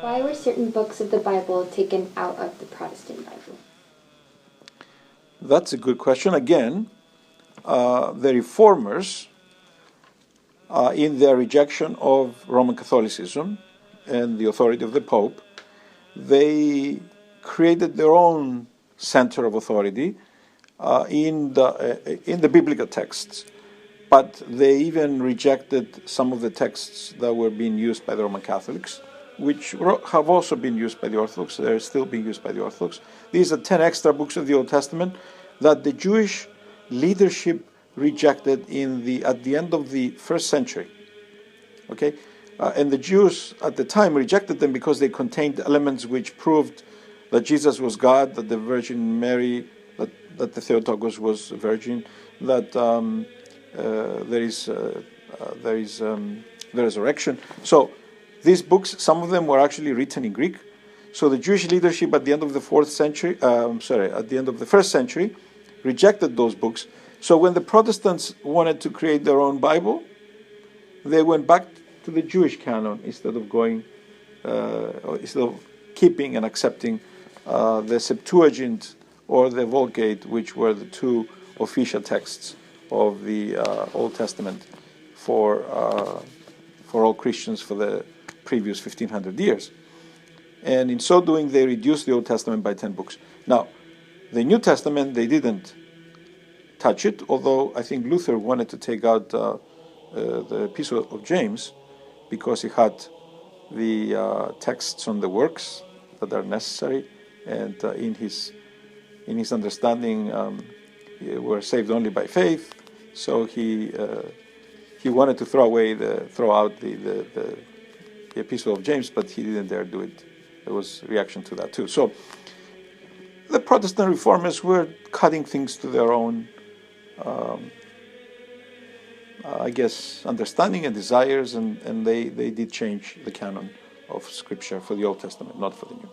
Why were certain books of the Bible taken out of the Protestant Bible? That's a good question. Again, the reformers, in their rejection of Roman Catholicism and the authority of the Pope, they created their own center of authority in the biblical texts. But they even rejected some of the texts that were being used by the Roman Catholics, which have also been used by the Orthodox. They're still being used by the Orthodox. These are 10 extra books of the Old Testament that the Jewish leadership rejected at the end of the first century. Okay, and the Jews at the time rejected them because they contained elements which proved that Jesus was God, that the Virgin Mary, that the Theotokos was a virgin, that there is the resurrection. So these books, some of them were actually written in Greek. So the Jewish leadership at the end of the at the end of the first century, rejected those books. So when the Protestants wanted to create their own Bible, they went back to the Jewish canon instead of keeping and accepting the Septuagint or the Vulgate, which were the two official texts of the Old Testament for all Christians for the previous 1500 years. And in so doing, they reduced the Old Testament by 10 books. Now, the New Testament, they didn't touch it, although I think Luther wanted to take out the Epistle of James because he had the texts on the works that are necessary, and in his understanding, we're saved only by faith. So he wanted to throw out the Epistle of James, but he didn't dare do it. There was reaction to that too. So the Protestant reformers were cutting things to their own, I guess, understanding and desires, and they did change the canon of Scripture for the Old Testament, not for the New.